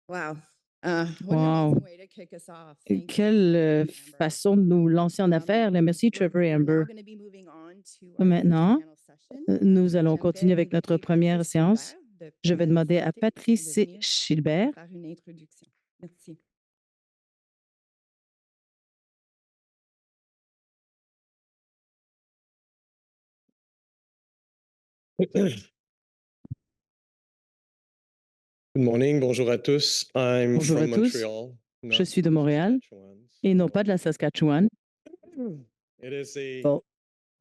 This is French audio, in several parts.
Wow. What an Wow! amazing way to kick us off. Thank you, Quelle Trevor and Amber. façon de nous lancer en affaires. Là. Merci, Trevor et We're now Amber. going to be moving on to our first Maintenant, panel session. nous allons J'aimerais continuer avec notre inviter première Patrice séance. Gilbert de Je vais Canada demander à Santé de Patrice venir Gilbert. faire une introduction. Merci. Good morning, bonjour à tous. I'm Bonjour à from tous. Montreal, Je not suis de Montréal Saskatchewan. et non pas de la Saskatchewan. It is a Bon,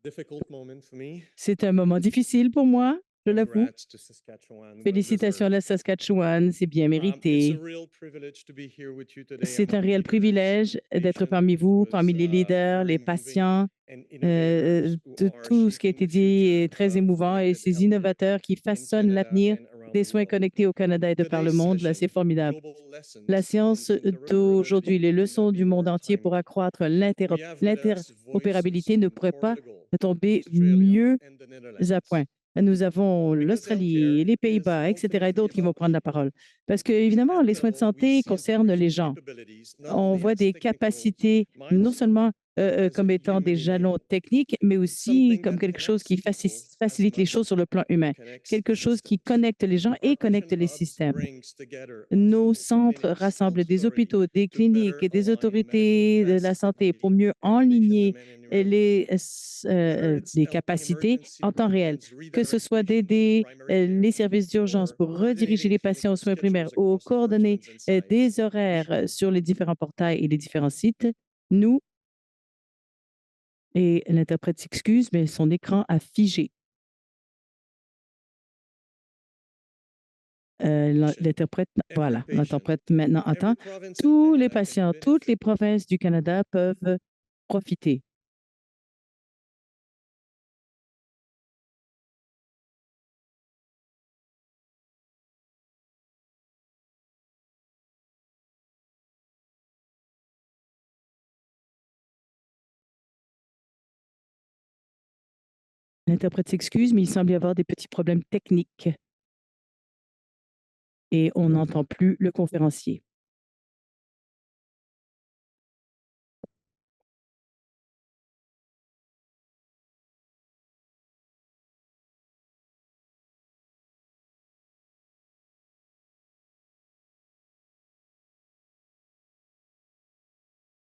difficult moment for me. c'est un moment difficile pour moi, je l'avoue. Congrats to Saskatchewan. Well Félicitations à deserved. la Saskatchewan, c'est bien It's a mérité. real privilege to be here with you today C'est un among réel leaders, privilège d'être patients, parmi it vous, was, parmi les leaders, les very moving, patients. and innovators who De are tout ce qui a shaping été the dit future est très of émouvant et connected ces healthcare innovateurs qui in façonnent Canada l'avenir and around des the soins world. connectés au Canada et de par le Today's monde. Là, c'est session, formidable. Global La Lessons in séance d'aujourd'hui, les leçons du be monde more entier pour timely. accroître We have with us voices l'interopérabilité ne from pourrait pas Portugal, tomber Australia, mieux and the à point. Netherlands. Nous avons Because l'Australie, healthcare les is Pays-Bas, etc. et ultimately d'autres qui vont about prendre la people, parole. Parce que, évidemment, at les soins de Bell, we santé see concernent les information gens. capabilities not On only voit as des technical capacités non milestones, seulement but as comme a étant des human jalons enabler, techniques, mais aussi something comme that quelque chose connects qui people as facilite les much choses sur le plan as humain, it connects quelque chose qui systems. connecte les gens Our et patient connecte les hubs systèmes. brings together Nos hospitals, centres clinics, health rassemblent des authority hôpitaux, des to better cliniques et des align medical autorités de la best santé pour practice mieux and patient enligner demand in real time. Whether it's les helping capacités emergency en temps réel, departments que ce redirect soit patients to d'aider primary care les services d'urgence or pour rediriger coordinating les patients aux clinical soins primaires schedules ou across coordonner departments and sites, des horaires sur les différents portails et les différents sites. Nous, et l'interprète s'excuse, mais son écran a figé. Voilà, l'interprète maintenant entend. Tous les patients, toutes les provinces du Canada peuvent profiter. L'interprète s'excuse, mais il semble y avoir des petits problèmes techniques et on n'entend plus le conférencier.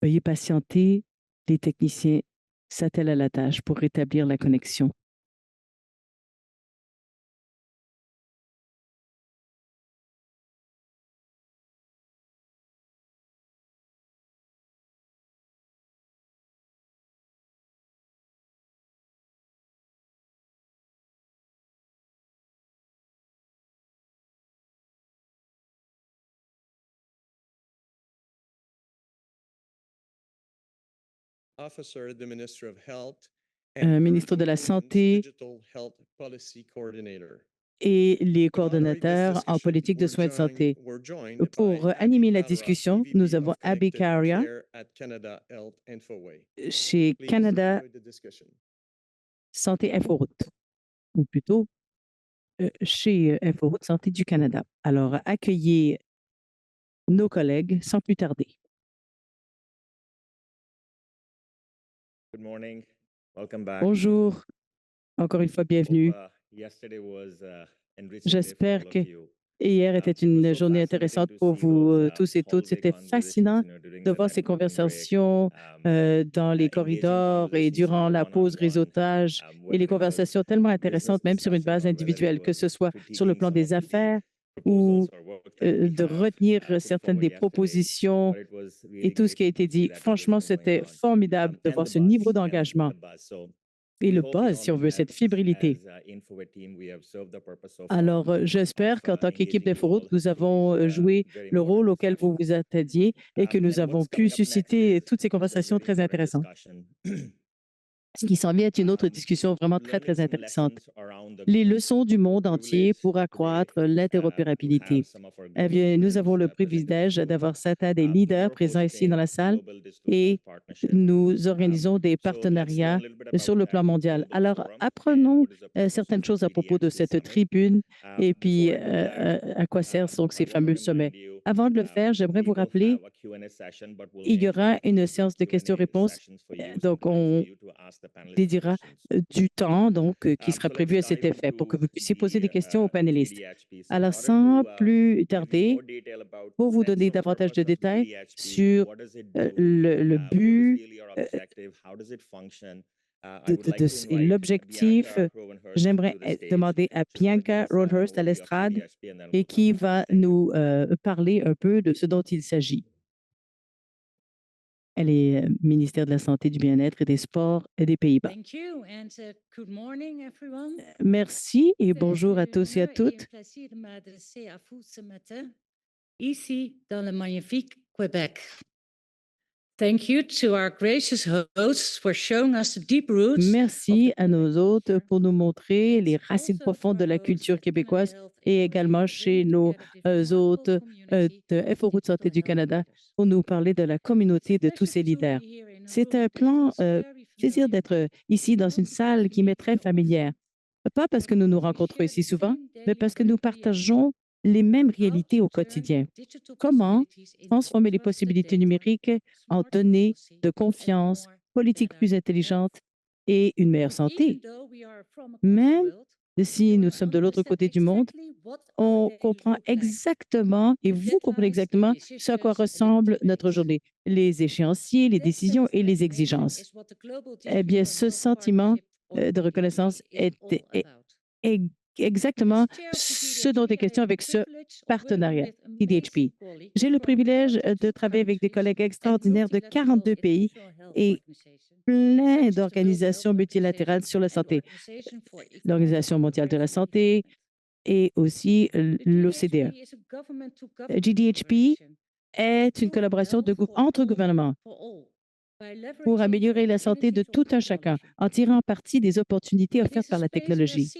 Veuillez patienter, les techniciens s'attellent à la tâche pour rétablir la connexion. Officer at the Ministry of Health Ministre de la Santé Digital Health Policy Coordinator. et les coordonnateurs en politique de soins de santé. Pour animer la discussion, nous avons Abby Caria chez Canada Santé Inforoute, ou plutôt chez Inforoute Santé du Canada. Alors, accueillez nos collègues sans plus tarder. Good morning. Welcome back. Bonjour, encore une fois, bienvenue. J'espère que hier était une journée intéressante pour vous tous et toutes. C'était fascinant de voir ces conversations dans les corridors et durant la pause réseautage et les conversations tellement intéressantes, même sur une base individuelle, que ce soit sur le plan des affaires ou de retenir certaines des propositions et tout ce qui a été dit. Franchement, c'était formidable de voir ce niveau d'engagement et le buzz, si on veut, cette fébrilité. Alors, j'espère qu'en tant qu'équipe d'Inforoute, nous avons joué le rôle auquel vous vous attendiez et que nous avons pu susciter toutes ces conversations très intéressantes. Ce qui s'en vient est une autre discussion vraiment très, très intéressante. Les leçons du monde entier pour accroître l'interopérabilité. Eh bien, nous avons le privilège d'avoir certains des leaders présents ici dans la salle et nous organisons des partenariats sur le plan mondial. Alors, apprenons certaines choses à propos de cette tribune et puis à quoi servent donc ces fameux sommets. Avant de le faire, j'aimerais vous rappeler, il y aura une séance de questions-réponses. Donc, on dédiera du temps qui sera prévu à cet effet pour que vous puissiez poser des questions aux panélistes. Alors, sans plus tarder, pour vous donner davantage de détails sur le but et l'objectif, j'aimerais demander à Bianca Ronhurst à l'estrade et qui va nous parler un peu de ce dont il s'agit. Elle est ministère de la Santé, du Bien-être et des Sports et des Pays-Bas. Good morning, everyone. Merci et bonjour à tous et à toutes. C'est un plaisir de m'adresser à vous ce matin, ici dans le magnifique Québec. Thank you to our gracious hosts for showing us the deep roots. Merci à nos hôtes pour nous montrer les racines profondes de la culture québécoise et également chez nos hôtes de FO Route Santé du Canada pour nous parler de la communauté de tous ces leaders. C'est un plaisir d'être ici dans une salle qui m'est très familière. Pas parce que nous nous rencontrons ici souvent, mais parce que nous partageons les mêmes réalités au quotidien. Comment transformer les possibilités numériques en données de confiance, politiques plus intelligentes et une meilleure santé? Même si nous sommes de l'autre côté du monde, on comprend exactement, et vous comprenez exactement ce à quoi ressemble notre journée, les échéanciers, les décisions et les exigences. Eh bien, ce sentiment de reconnaissance est exactement ce dont est question avec ce partenariat, TDHP. J'ai le privilège de travailler avec des collègues extraordinaires de 42 pays et plein d'organisations multilatérales sur la santé. L'Organisation mondiale de la santé et aussi l'OCDE. GDHP est une collaboration entre gouvernements pour améliorer la santé de tout un chacun en tirant parti des opportunités offertes par la technologie.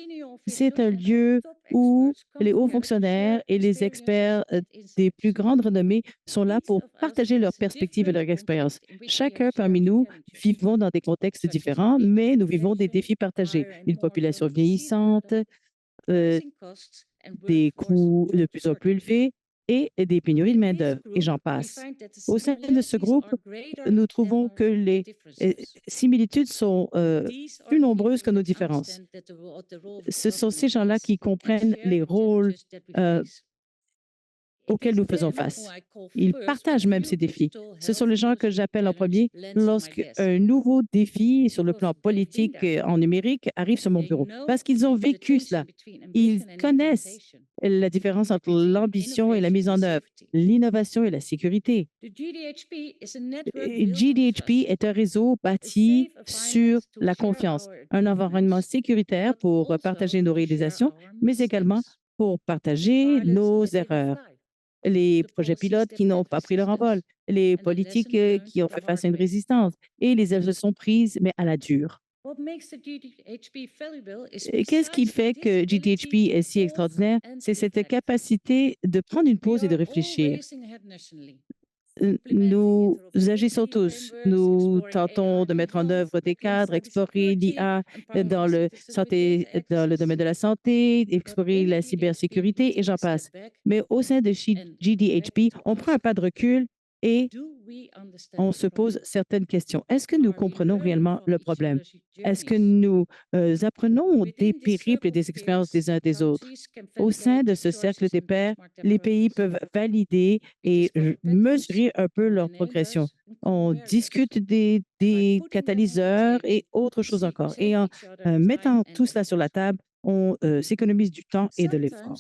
C'est un lieu où les hauts fonctionnaires et les experts des plus grandes renommées sont là pour partager leurs perspectives et leurs expériences. Chacun parmi nous vivons dans des contextes différents, mais nous vivons des défis partagés. Une population vieillissante, des coûts de plus en plus élevés et des pénuries de main-d'œuvre, et j'en passe. Au sein de ce groupe, nous trouvons que les similitudes sont plus nombreuses que nos différences. Ce sont ces gens-là qui comprennent les rôles auxquels nous faisons face. Ils partagent même ces défis. Ce sont les gens que j'appelle en premier lorsqu'un nouveau défi sur le plan politique en numérique arrive sur mon bureau, parce qu'ils ont vécu cela. Ils connaissent la différence entre l'ambition et la mise en œuvre, l'innovation et la sécurité. GDHP est un réseau bâti sur la confiance, un environnement sécuritaire pour partager nos réalisations, mais également pour partager nos erreurs. Les projets pilotes qui n'ont pas pris leur envol, les politiques qui ont fait face à une résistance et les leçons prises, mais à la dure. Qu'est-ce qui fait que GDHP est si extraordinaire? C'est cette capacité de prendre une pause et de réfléchir. Nous agissons tous. Nous tentons de mettre en œuvre des cadres, explorer l'IA dans le domaine de la santé, explorer la cybersécurité et j'en passe. Mais au sein de GDHP, on prend un pas de recul et on se pose certaines questions. Est-ce que nous comprenons réellement le problème? Est-ce que nous apprenons des périples et des expériences des uns des autres? Au sein de ce cercle des pairs, les pays peuvent valider et mesurer un peu leur progression. On discute des catalyseurs et autres choses encore. Et en mettant tout cela sur la table, on s'économise du temps et de l'effort.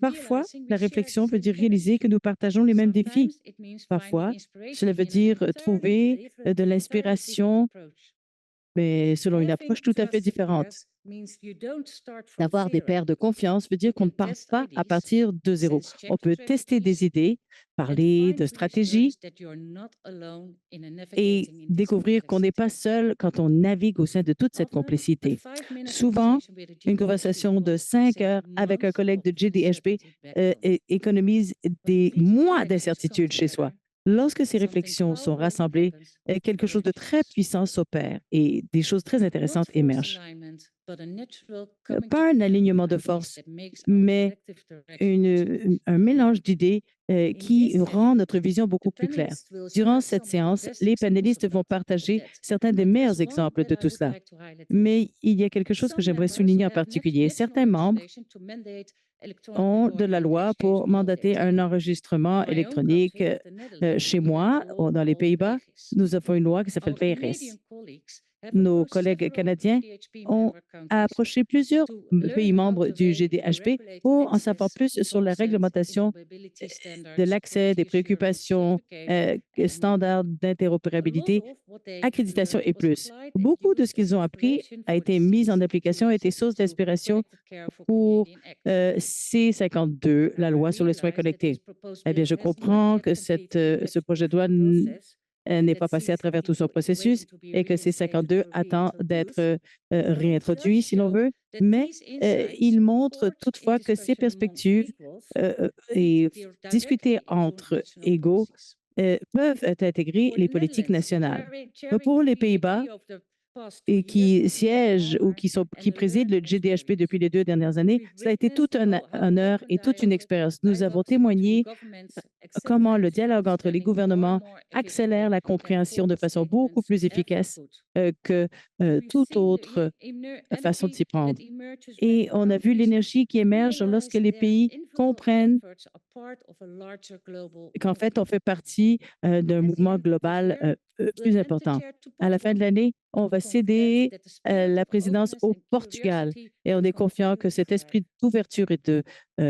Parfois, la réflexion veut dire réaliser que nous partageons les mêmes défis. Parfois, cela veut dire trouver de l'inspiration, mais selon une approche tout à fait différente. D'avoir des pairs de confiance veut dire qu'on ne part pas à partir de zéro. On peut tester des idées, parler de stratégies et découvrir qu'on n'est pas seul quand on navigue au sein de toute cette complexité. Souvent, une conversation de 5 heures avec un collègue de GDHP économise des mois d'incertitude chez soi. Lorsque ces réflexions sont rassemblées, quelque chose de très puissant s'opère et des choses très intéressantes émergent. pas un alignement de forces, mais un mélange d'idées qui rend notre vision beaucoup plus claire. Durant cette séance, les panélistes vont partager certains des meilleurs exemples de tout cela. Mais il y a quelque chose que j'aimerais souligner en particulier. Certains membres ont de la loi pour mandater un enregistrement électronique. Chez moi, dans les Pays-Bas, nous avons une loi qui s'appelle VRS. Nos collègues canadiens ont approché plusieurs pays membres du GDHP pour en savoir plus sur la réglementation de l'accès, des préoccupations, standards d'interopérabilité, accréditation et plus. Beaucoup de ce qu'ils ont appris a été mis en application, a été source d'inspiration pour C-52, la loi sur les soins connectés. Eh bien, je comprends que ce projet de loi n'est pas passé à travers tout son processus et que C-52 attend d'être réintroduit, si l'on veut, mais il montre toutefois que ces perspectives et discuter entre égaux peuvent intégrer les politiques nationales. Pour les Pays-Bas, et qui siègent ou qui président le GDHP depuis les 2 dernières années, cela a été tout un honneur et toute une expérience. Nous avons témoigné comment le dialogue entre les gouvernements accélère la compréhension de façon beaucoup plus efficace que toute autre façon de s'y prendre. Et on a vu l'énergie qui émerge lorsque les pays comprennent qu'en fait, on fait partie d'un mouvement global plus important. À la fin de l'année, on va céder la présidence au Portugal et on est confiant que cet esprit d'ouverture et de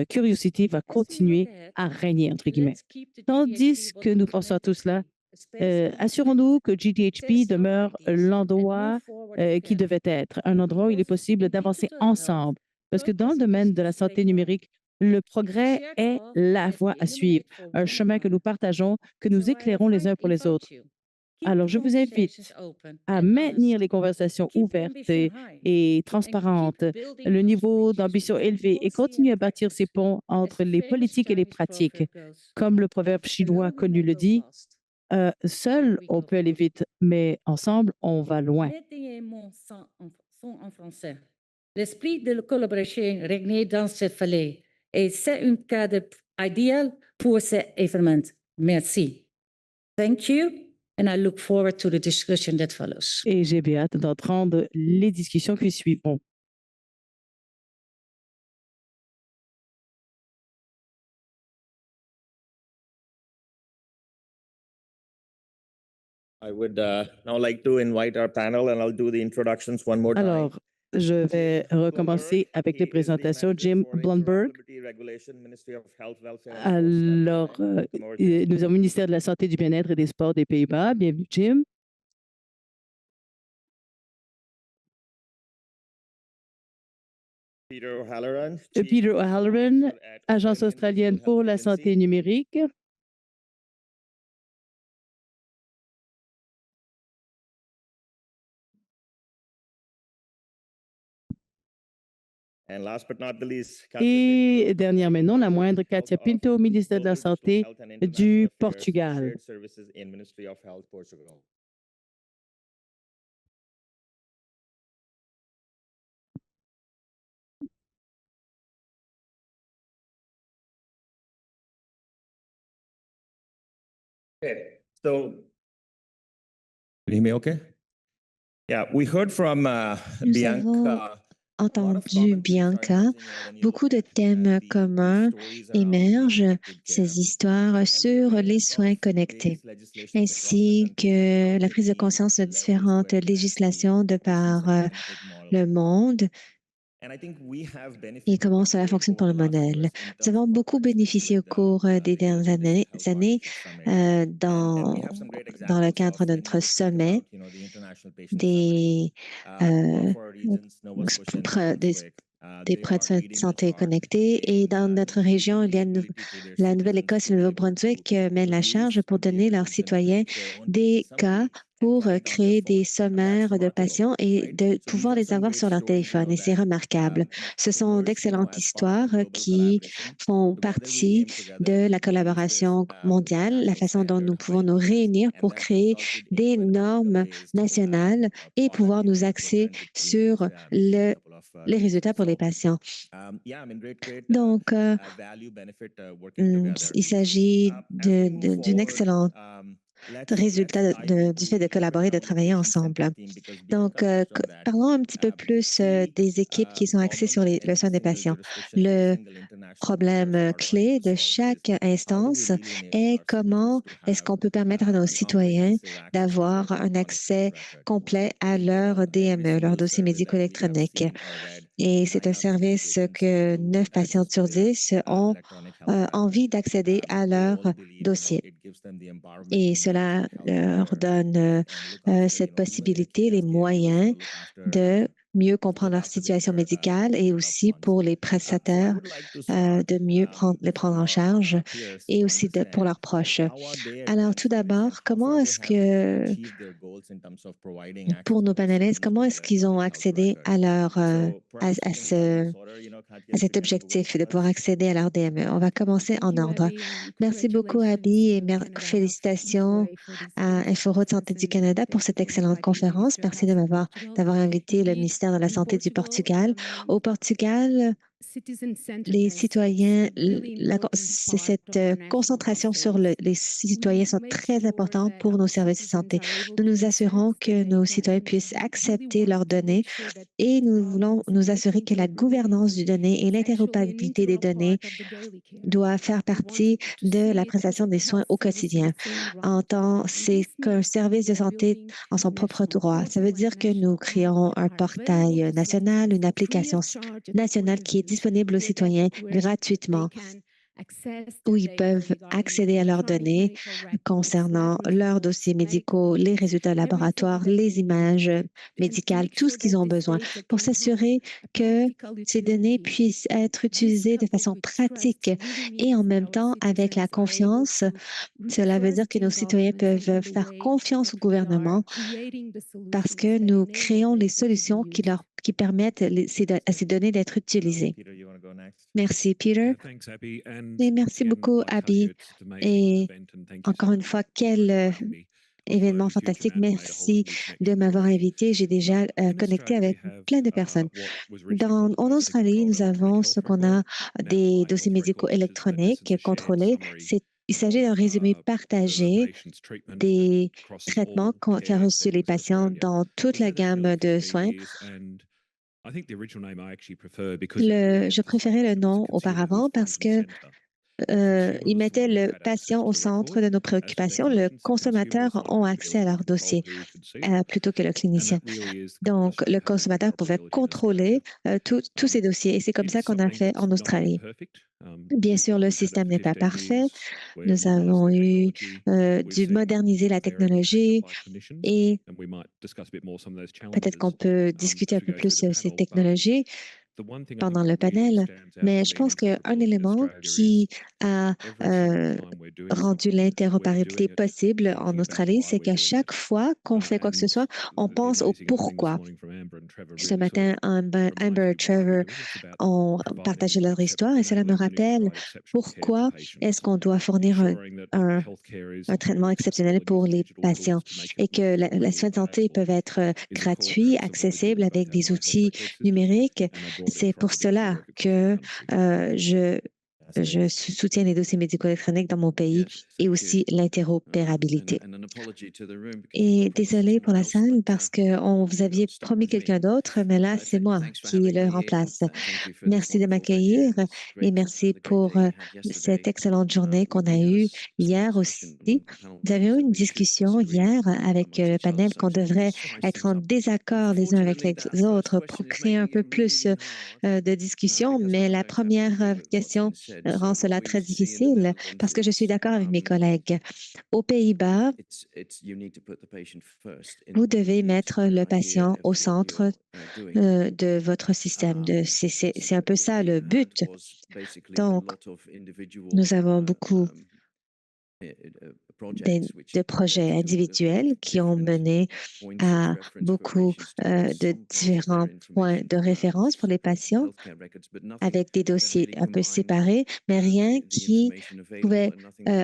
curiosité va continuer à régner, entre guillemets. Tandis que nous pensons à tout cela, assurons-nous que GDHP demeure l'endroit qui devait être, un endroit où il est possible d'avancer ensemble. Parce que dans le domaine de la santé numérique, le progrès est la voie à suivre, un chemin que nous partageons, que nous éclairons les uns pour les autres. Alors, je vous invite à maintenir les conversations ouvertes et transparentes, le niveau d'ambition élevé et continuer à bâtir ces ponts entre les politiques et les pratiques. Comme le proverbe chinois connu le dit, seul, on peut aller vite, mais ensemble, on va loin. L'esprit de la collaboration régnait dans ce palais et c'est un cadre idéal pour cet événement. Merci. Thank you, and I look forward to the discussion that follows. Et j'ai bien hâte d'entendre les discussions qui suivront. I would now like to invite our panel and I'll do the introductions one more time. Alors, je vais recommencer avec les présentations. Jim Blumberg. Alors, nous avons le ministère de la Santé, du Bien-être et des Sports des Pays-Bas. Bienvenue, Jim. Peter O'Halloran, Agence australienne pour la santé numérique. Et dernière mais non la moindre, Katia Pinto, ministère de la Santé du Portugal. Okay, so can you hear me okay? Yeah, we heard from Bianca. Entendu Bianca, beaucoup de thèmes communs émergent, ces histoires sur les soins connectés, ainsi que la prise de conscience de différentes législations de par le monde et comment cela fonctionne pour le modèle. Nous avons beaucoup bénéficié au cours des dernières années dans le cadre de notre sommet des prêts de santé connectés. Et dans notre région, il y a la Nouvelle-Écosse et le Nouveau-Brunswick mènent la charge pour donner leurs citoyens des cas pour créer des sommaires de patients et de pouvoir les avoir sur leur téléphone. Et c'est remarquable. Ce sont d'excellentes histoires qui font partie de la collaboration mondiale, la façon dont nous pouvons nous réunir pour créer des normes nationales et pouvoir nous axer sur les résultats pour les patients. Donc, il s'agit d'une excellente résultat du fait de collaborer, de travailler ensemble. Donc, parlons un petit peu plus des équipes qui sont axées sur le soin des patients. Le problème clé de chaque instance est comment est-ce qu'on peut permettre à nos citoyens d'avoir un accès complet à leur DME, leur dossier médico-électronique. Et c'est un service que 9 patients sur 10 ont envie d'accéder à leur dossier. Et cela leur donne cette possibilité, les moyens de mieux comprendre leur situation médicale et aussi pour les prestataires de mieux les prendre en charge et aussi pour leurs proches. Alors, tout d'abord, comment est-ce que, pour nos panélistes, comment est-ce qu'ils ont accédé à cet objectif de pouvoir accéder à leur DME? On va commencer en ordre. Merci beaucoup, Abby, et félicitations à InfoRoad Santé du Canada pour cette excellente conférence. Merci d'avoir invité le ministère de la Santé du Portugal. Au Portugal, les citoyens, cette concentration sur les citoyens sont très importantes pour nos services de santé. Nous nous assurons que nos citoyens puissent accepter leurs données et nous voulons nous assurer que la gouvernance du données et l'interopérabilité des données doivent faire partie de la prestation des soins au quotidien. C'est qu'un service de santé en son propre droit. Ça veut dire que nous créons un portail national, une application nationale qui est disponible aux citoyens gratuitement, où ils peuvent accéder à leurs données concernant leurs dossiers médicaux, les résultats laboratoires, les images médicales, tout ce qu'ils ont besoin pour s'assurer que ces données puissent être utilisées de façon pratique et en même temps avec la confiance. Cela veut dire que nos citoyens peuvent faire confiance au gouvernement parce que nous créons les solutions qui permettent à ces données d'être utilisées. Merci, Peter. Et merci beaucoup, Abby. Et encore une fois, quel événement fantastique. Merci de m'avoir invité. J'ai déjà connecté avec plein de personnes. En Australie, nous avons ce qu'on a des dossiers médicaux électroniques contrôlés. Il s'agit d'un résumé partagé des traitements qu'ont reçus les patients dans toute la gamme de soins. Je préférais le nom auparavant parce que il mettait le patient au centre de nos préoccupations. Le consommateur a accès à leur dossier plutôt que le clinicien. Donc, le consommateur pouvait contrôler tous ces dossiers et c'est comme ça qu'on a fait en Australie. Bien sûr, le système n'est pas parfait. Nous avons eu dû moderniser la technologie et peut-être qu'on peut discuter un peu plus sur ces technologies pendant le panel, mais je pense qu'un élément qui a rendu l'interopérabilité possible en Australie, c'est qu'à chaque fois qu'on fait quoi que ce soit, on pense au pourquoi. Ce matin, Amber et Trevor ont partagé leur histoire et cela me rappelle pourquoi est-ce qu'on doit fournir un traitement exceptionnel pour les patients et que les soins de santé peuvent être gratuits, accessibles avec des outils numériques. C'est pour cela que je soutiens les dossiers médicaux électroniques dans mon pays et aussi l'interopérabilité. Et désolé pour la salle parce que vous aviez promis quelqu'un d'autre, mais là, c'est moi qui le remplace. Merci de m'accueillir et merci pour cette excellente journée qu'on a eue hier aussi. Nous avions eu une discussion hier avec le panel qu'on devrait être en désaccord les uns avec les autres pour créer un peu plus de discussion, mais la première question rend cela très difficile parce que je suis d'accord avec mes collègues. Aux Pays-Bas, vous devez mettre le patient au centre de votre système. C'est un peu ça le but. Donc, nous avons beaucoup de projets individuels qui ont mené à beaucoup de différents points de référence pour les patients avec des dossiers un peu séparés, mais rien qui pouvait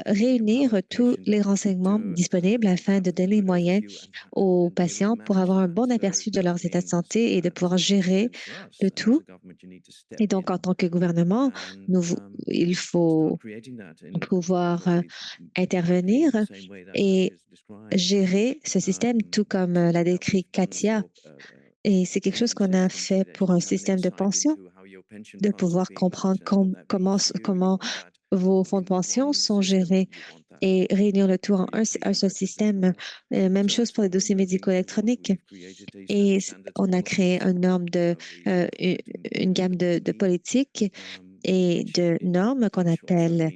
réunir tous les renseignements disponibles afin de donner les moyens aux patients pour avoir un bon aperçu de leurs états de santé et de pouvoir gérer le tout. Et donc, en tant que gouvernement, il faut pouvoir intervenir et gérer ce système, tout comme l'a décrit Katia. Et c'est quelque chose qu'on a fait pour un système de pension, de pouvoir comprendre comment vos fonds de pension sont gérés et réunir le tout en un seul système. Même chose pour les dossiers médicaux électroniques. Et on a créé une gamme de politiques et de normes qu'on appelle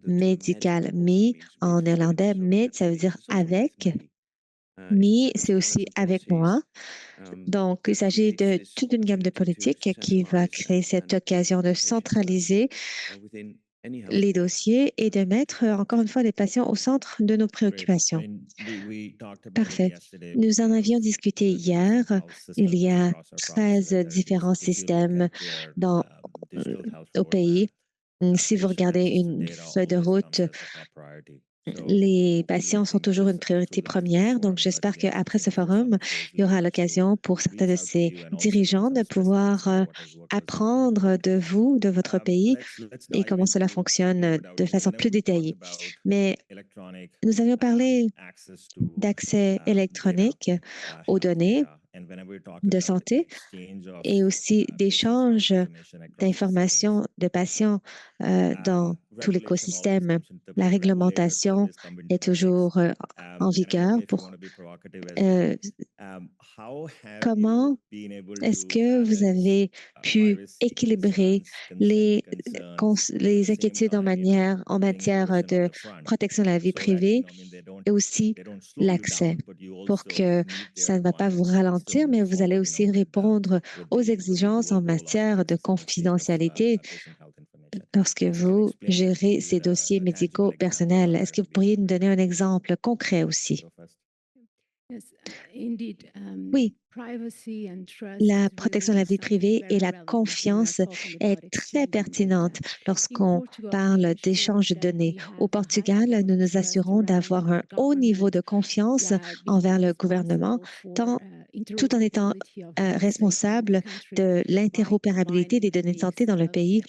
Medical Me en néerlandais. Med, ça veut dire avec. Me, c'est aussi avec moi. Donc, il s'agit de toute une gamme de politiques qui va créer cette occasion de centraliser les dossiers et de mettre encore une fois les patients au centre de nos préoccupations. Parfait. Nous en avions discuté hier. Il y a 13 différents systèmes au pays. Si vous regardez une feuille de route, les patients sont toujours une priorité première. Donc, j'espère qu'après ce forum, il y aura l'occasion pour certains de ces dirigeants de pouvoir apprendre de vous, de votre pays, et comment cela fonctionne de façon plus détaillée. Mais nous avions parlé d'accès électronique aux données de santé et aussi d'échange d'informations de patients dans tout l'écosystème. La réglementation est toujours en vigueur. Comment est-ce que vous avez pu équilibrer les inquiétudes en matière de protection de la vie privée et aussi l'accès pour que ça ne va pas vous ralentir, mais vous allez aussi répondre aux exigences en matière de confidentialité lorsque vous gérez ces dossiers médicaux personnels. Est-ce que vous pourriez nous donner un exemple concret aussi? Oui, la protection de la vie privée et la confiance est très pertinente lorsqu'on parle d'échange de données. Au Portugal, nous nous assurons d'avoir un haut niveau de confiance envers le gouvernement, tout en étant responsable de l'interopérabilité des données de santé dans le pays,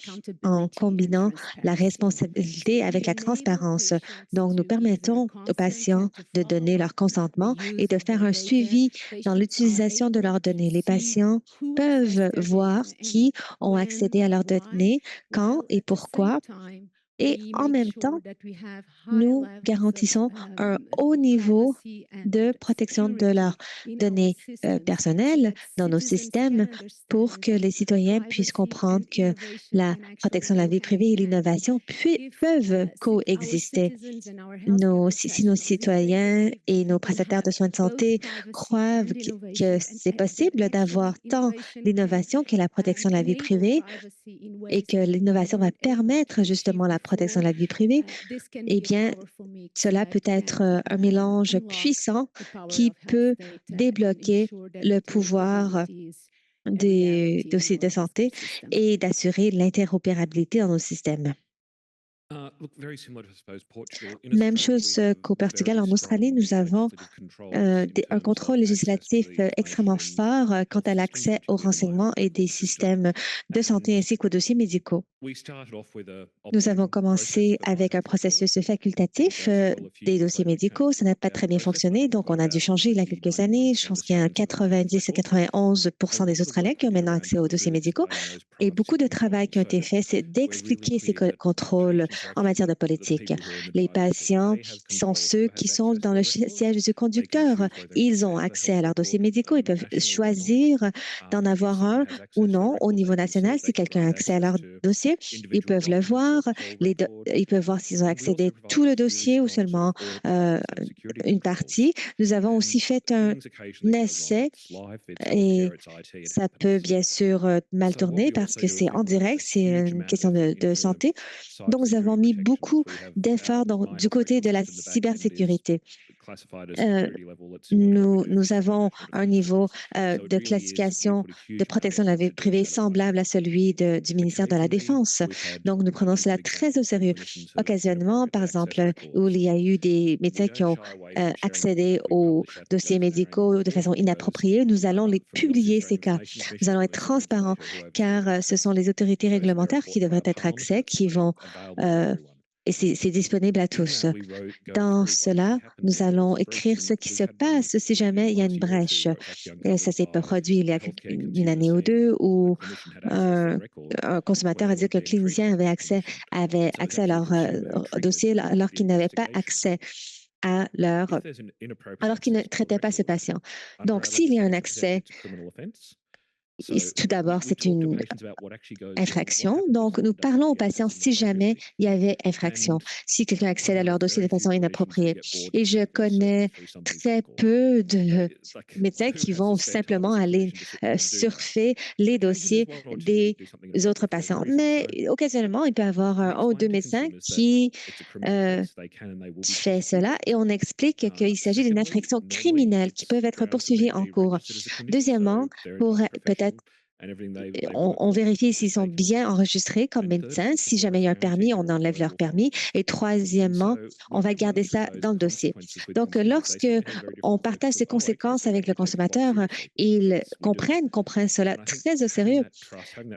en combinant la responsabilité avec la transparence. Donc, nous permettons aux patients de donner leur consentement et de faire un suivi dans l'utilisation de leurs données. Les patients peuvent voir qui ont accédé à leurs données, quand et pourquoi. Et en même temps, nous garantissons un haut niveau de protection de leurs données personnelles dans nos systèmes pour que les citoyens puissent comprendre que la protection de la vie privée et l'innovation peuvent coexister. Si nos citoyens et nos prestataires de soins de santé croient que c'est possible d'avoir tant l'innovation que la protection de la vie privée et que l'innovation va permettre justement la protection de la vie privée, eh bien, cela peut être un mélange puissant qui peut débloquer le pouvoir des dossiers de santé et d'assurer l'interopérabilité dans nos systèmes. Même chose qu'au Portugal. En Australie, nous avons un contrôle législatif extrêmement fort quant à l'accès aux renseignements et des systèmes de santé ainsi qu'aux dossiers médicaux. Nous avons commencé avec un processus facultatif des dossiers médicaux. Ça n'a pas très bien fonctionné, donc on a dû changer il y a quelques années. Je pense qu'il y a 90 à 91% des Australiens qui ont maintenant accès aux dossiers médicaux. Et beaucoup de travail qui a été fait, c'est d'expliquer ces contrôles en matière de politique. Les patients sont ceux qui sont dans le siège du conducteur. Ils ont accès à leurs dossiers médicaux. Ils peuvent choisir d'en avoir un ou non au niveau national. Si quelqu'un a accès à leur dossier, ils peuvent le voir. Ils peuvent voir s'ils ont accédé à tout le dossier ou seulement une partie. Nous avons aussi fait un essai et ça peut bien sûr mal tourner parce que c'est en direct, c'est une question de santé. Donc, nous avons mis mis beaucoup d'efforts du côté de la cybersécurité. Nous avons un niveau de classification de protection de la vie privée semblable à celui du ministère de la Défense. Donc, nous prenons cela très au sérieux. Occasionnellement, par exemple, où il y a eu des médecins qui ont accédé aux dossiers médicaux de façon inappropriée, nous allons les publier, ces cas. Nous allons être transparents, car ce sont les autorités réglementaires qui devraient être accès, qui vont et c'est disponible à tous. Dans cela, nous allons écrire ce qui se passe si jamais il y a une brèche. Ça s'est produit il y a une année ou deux où un consommateur a dit que le clinicien avait accès à leur dossier alors qu'il n'avait pas accès à alors qu'il ne traitait pas ce patient. Donc, s'il y a un accès, tout d'abord, c'est une infraction. Donc, nous parlons aux patients si jamais il y avait infraction, si quelqu'un accède à leur dossier de façon inappropriée. Et je connais très peu de médecins qui vont simplement aller surfer les dossiers des autres patients. Mais occasionnellement, il peut y avoir un ou deux médecins qui fait cela et on explique qu'il s'agit d'une infraction criminelle qui peuvent être poursuivies en cours. Deuxièmement, pour peut-être on vérifie s'ils sont bien enregistrés comme médecins. Si jamais il y a un permis, on enlève leur permis. Et troisièmement, on va garder ça dans le dossier. Donc, lorsque on partage ces conséquences avec le consommateur, ils comprennent cela très au sérieux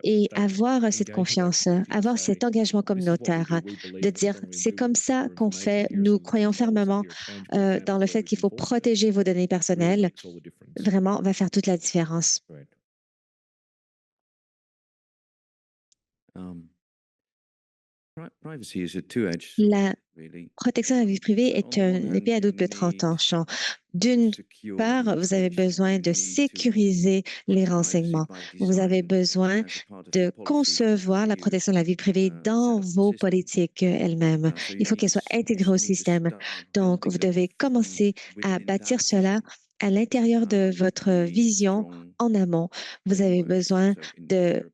et avoir cette confiance, avoir cet engagement communautaire, de dire c'est comme ça qu'on fait. Nous croyons fermement dans le fait qu'il faut protéger vos données personnelles. Vraiment, va faire toute la différence. La protection de la vie privée est une épée à double tranchant. D'une part, vous avez besoin de sécuriser les renseignements. Vous avez besoin de concevoir la protection de la vie privée dans vos politiques elles-mêmes. Il faut qu'elle soit intégrée au système. Donc, vous devez commencer à bâtir cela à l'intérieur de votre vision en amont. Vous avez besoin de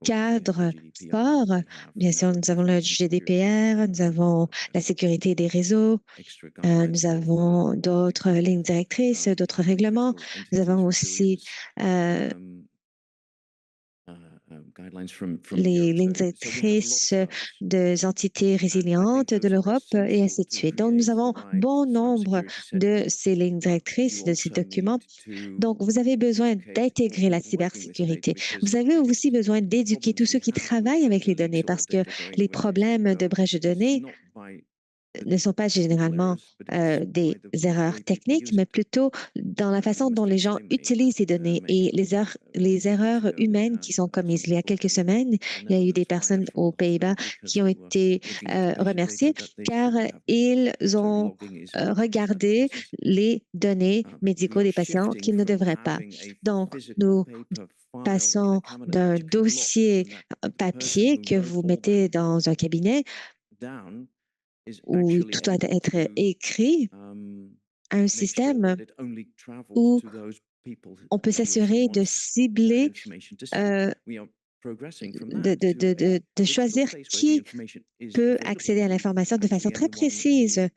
cadre fort. Bien sûr, nous avons le GDPR, nous avons la sécurité des réseaux, nous avons d'autres lignes directrices, d'autres règlements. Nous avons aussi les lignes directrices des entités résilientes de l'Europe et ainsi de suite. Donc, nous avons bon nombre de ces lignes directrices, de ces documents. Donc, vous avez besoin d'intégrer la cybersécurité. Vous avez aussi besoin d'éduquer tous ceux qui travaillent avec les données parce que les problèmes de brèche de données ne sont pas généralement des erreurs techniques, mais plutôt dans la façon dont les gens utilisent ces données et les erreurs humaines qui sont commises. Il y a quelques semaines, il y a eu des personnes aux Pays-Bas qui ont été remerciées car ils ont regardé les données médicaux des patients qu'ils ne devraient pas. Donc, nous passons d'un dossier papier que vous mettez dans un cabinet où tout doit être écrit à un système où on peut s'assurer de cibler, de choisir qui peut accéder à l'information de façon très précise.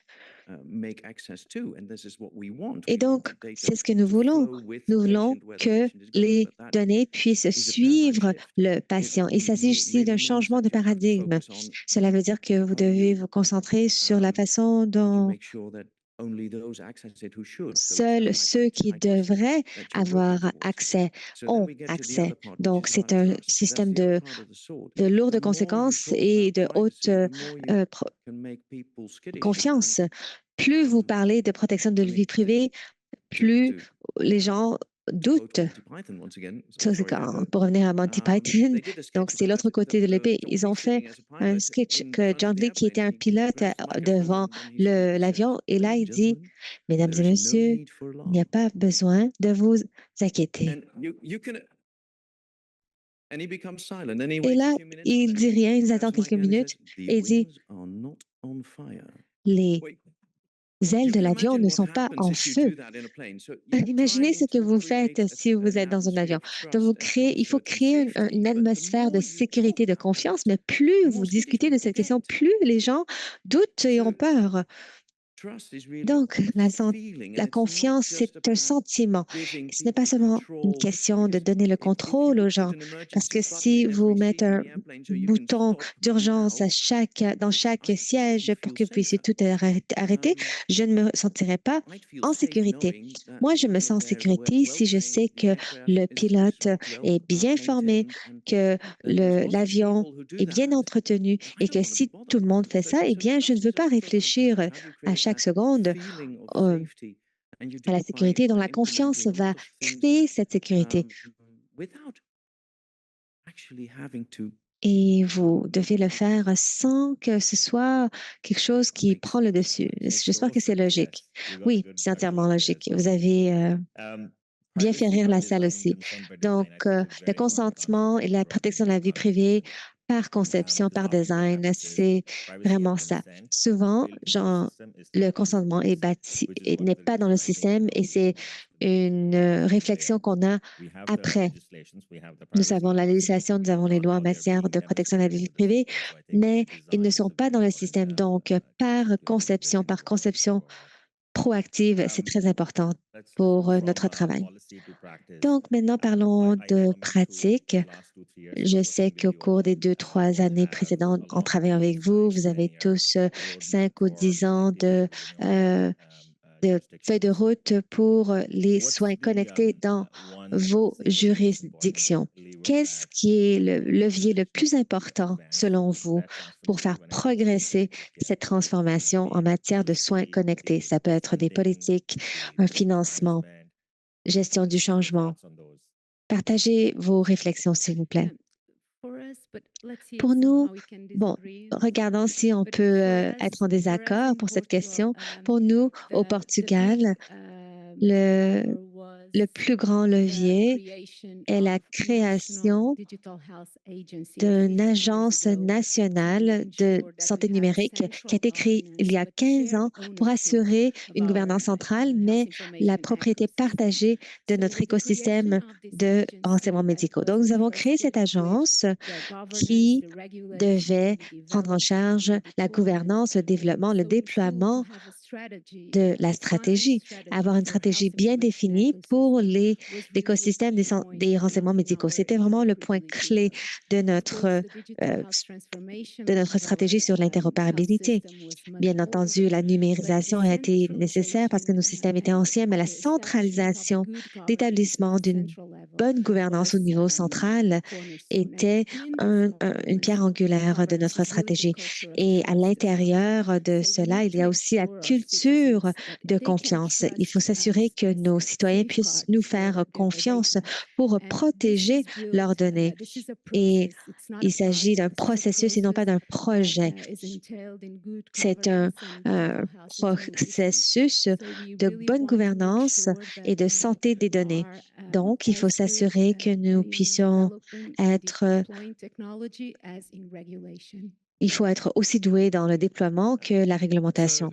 Et donc, c'est ce que nous voulons. Nous voulons que les données puissent suivre le patient. Il s'agit ici d'un changement de paradigme. Cela veut dire que vous devez vous concentrer sur la façon dont seuls ceux qui devraient avoir accès ont accès. Donc, c'est un système de lourdes conséquences et de haute confiance. Plus vous parlez de protection de la vie privée, plus les gens doutent. Ça, pour revenir à Monty Python, donc c'est l'autre côté de l'épée. Ils ont fait un sketch que John Lee, qui était un pilote devant l'avion, et là, il dit, « Mesdames et messieurs, il n'y a pas besoin de vous inquiéter. » Et là, il dit rien, il attend quelques minutes et dit, « Les ailes de l'avion ne sont pas en feu. Imaginez ce que vous faites si vous êtes dans un avion. Donc, il faut créer une atmosphère de sécurité, de confiance, mais plus vous discutez de cette question, plus les gens doutent et ont peur. Donc, la confiance, c'est un sentiment. Ce n'est pas seulement une question de donner le contrôle aux gens, parce que si vous mettez un bouton d'urgence dans chaque siège pour que vous puissiez tout arrêter, je ne me sentirai pas en sécurité. Moi, je me sens en sécurité si je sais que le pilote est bien formé, que l'avion est bien entretenu et que si tout le monde fait ça, eh bien, je ne veux pas réfléchir à chaque seconde à la sécurité. Donc, la confiance va créer cette sécurité. Et vous devez le faire sans que ce soit quelque chose qui prend le dessus. J'espère que c'est logique. Oui, c'est entièrement logique. Vous avez bien fait rire la salle aussi. Donc, le consentement et la protection de la vie privée par conception, par design, c'est vraiment ça. Souvent, le consentement n'est pas dans le système et c'est une réflexion qu'on a après. Nous avons la législation, nous avons les lois en matière de protection de la vie privée, mais ils ne sont pas dans le système. Donc, par conception proactive, c'est très important pour notre travail. Donc, maintenant, parlons de pratique. Je sais qu'au cours des 2-3 années précédentes, en travaillant avec vous, vous avez tous 5 ou 10 ans de feuille de route pour les soins connectés dans vos juridictions. Qu'est-ce qui est le levier le plus important, selon vous, pour faire progresser cette transformation en matière de soins connectés? Ça peut être des politiques, un financement, gestion du changement. Partagez vos réflexions, s'il vous plaît. Pour nous, bon, regardons si on peut être en désaccord pour cette question. Pour nous, au Portugal, le plus grand levier est la création d'une agence nationale de santé numérique qui a été créée il y a 15 ans pour assurer une gouvernance centrale, mais la propriété partagée de notre écosystème de renseignements médicaux. Donc, nous avons créé cette agence qui devait prendre en charge la gouvernance, le développement, le déploiement de la stratégie, avoir une stratégie bien définie pour l'écosystème des renseignements médicaux. C'était vraiment le point clé de notre stratégie sur l'interopérabilité. Bien entendu, la numérisation a été nécessaire parce que nos systèmes étaient anciens, mais la centralisation, l'établissement d'une bonne gouvernance au niveau central était une pierre angulaire de notre stratégie. Et à l'intérieur de cela, il y a aussi la culture de confiance. Il faut s'assurer que nos citoyens puissent nous faire confiance pour protéger leurs données. Et il s'agit d'un processus et non pas d'un projet. C'est un processus de bonne gouvernance et de santé des données. Donc, il faut s'assurer que nous puissions il faut être aussi doué dans le déploiement que la réglementation.